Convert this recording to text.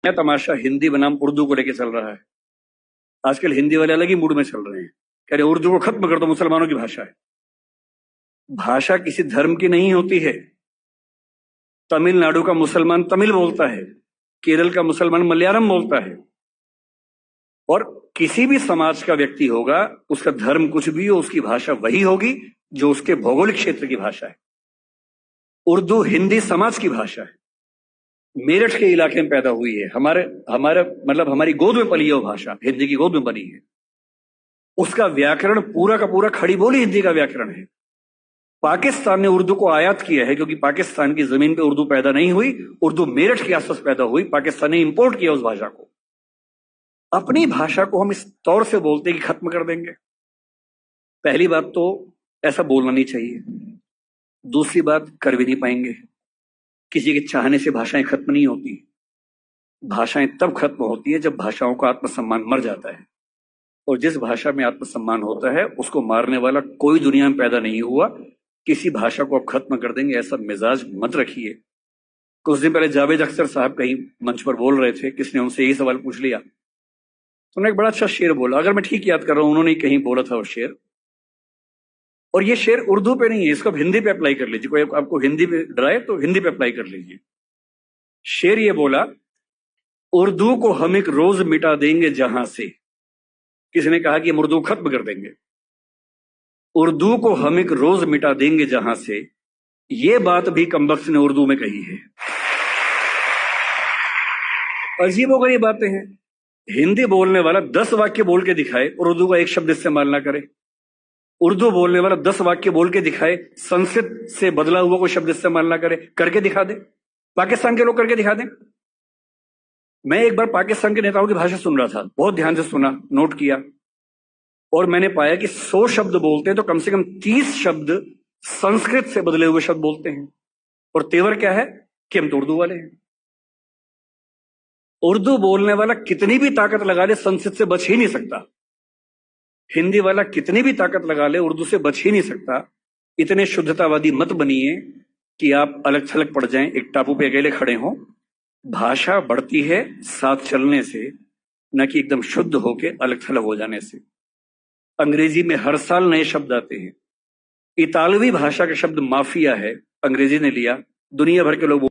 क्या तमाशा हिंदी बनाम उर्दू को लेकर चल रहा है। आजकल हिंदी वाले अलग ही मूड में चल रहे हैं, कह रहे उर्दू को खत्म कर दो, मुसलमानों की भाषा है। भाषा किसी धर्म की नहीं होती है। तमिलनाडु का मुसलमान तमिल बोलता है, केरल का मुसलमान मलयालम बोलता है, और किसी भी समाज का व्यक्ति होगा, उसका धर्म कुछ भी हो, उसकी भाषा वही होगी जो उसके भौगोलिक क्षेत्र की भाषा है। उर्दू हिंदी समाज की भाषा है, मेरठ के इलाके में पैदा हुई है, हमारे हमारे मतलब हमारी गोद में पली है वो भाषा, हिंदी की गोद में बनी है। उसका व्याकरण पूरा का पूरा खड़ी बोली हिंदी का व्याकरण है। पाकिस्तान ने उर्दू को आयात किया है क्योंकि पाकिस्तान की जमीन पे उर्दू पैदा नहीं हुई, उर्दू मेरठ के आसपास पैदा हुई, पाकिस्तान ने इंपोर्ट किया उस भाषा को। अपनी भाषा को हम इस तौर से बोलते कि खत्म कर देंगे। पहली बात तो ऐसा बोलना नहीं चाहिए, दूसरी बात कर भी नहीं पाएंगे। किसी के चाहने से भाषाएं खत्म नहीं होती। भाषाएं तब खत्म होती है जब भाषाओं का आत्मसम्मान मर जाता है, और जिस भाषा में आत्मसम्मान होता है उसको मारने वाला कोई दुनिया में पैदा नहीं हुआ। किसी भाषा को आप खत्म कर देंगे ऐसा मिजाज मत रखिए। कुछ दिन पहले जावेद अख्तर साहब कहीं मंच पर बोल रहे थे, किसने उनसे यही सवाल पूछ लिया, तो उन्होंने एक बड़ा अच्छा शेर बोला, अगर मैं ठीक याद कर रहा हूं, उन्होंने कहीं बोला था वो शेर, और ये शेर उर्दू पे नहीं है, इसको आप हिंदी पे अप्लाई कर लीजिए। कोई आपको हिंदी पे डराए तो हिंदी पे अप्लाई कर लीजिए। शेर ये बोला, उर्दू को हम एक रोज मिटा देंगे जहां से। किसी ने कहा कि हम उर्दू खत्म कर देंगे। उर्दू को हम एक रोज मिटा देंगे जहां से, ये बात भी कमबख्त ने उर्दू में कही है। अजीबोगरीब बातें हैं। हिंदी बोलने वाला 10 वाक्य बोल के दिखाए, उर्दू का एक शब्द इस्तेमाल ना करे। उर्दू बोलने वाला 10 वाक्य बोल के दिखाए, संस्कृत से बदला हुआ कोई शब्द इस्तेमाल ना करे, करके दिखा दे। पाकिस्तान के लोग करके दिखा दें। मैं एक बार पाकिस्तान के नेताओं की भाषा सुन रहा था, बहुत ध्यान से सुना, नोट किया, और मैंने पाया कि 100 शब्द बोलते हैं तो कम से कम 30 शब्द संस्कृत से बदले हुए शब्द बोलते हैं। और तेवर क्या है कि हम तो उर्दू वाले हैं। उर्दू बोलने वाला कितनी भी ताकत लगा ले, संस्कृत से बच ही नहीं सकता। हिंदी वाला कितनी भी ताकत लगा ले, उर्दू से बच ही नहीं सकता। इतने शुद्धतावादी मत बनिए कि आप अलग थलग पड़ जाएं, एक टापू पे अकेले खड़े हों। भाषा बढ़ती है साथ चलने से, न कि एकदम शुद्ध होके अलग थलग हो जाने से। अंग्रेजी में हर साल नए शब्द आते हैं। इतालवी भाषा का शब्द माफिया है, अंग्रेजी ने लिया, दुनिया भर के लोग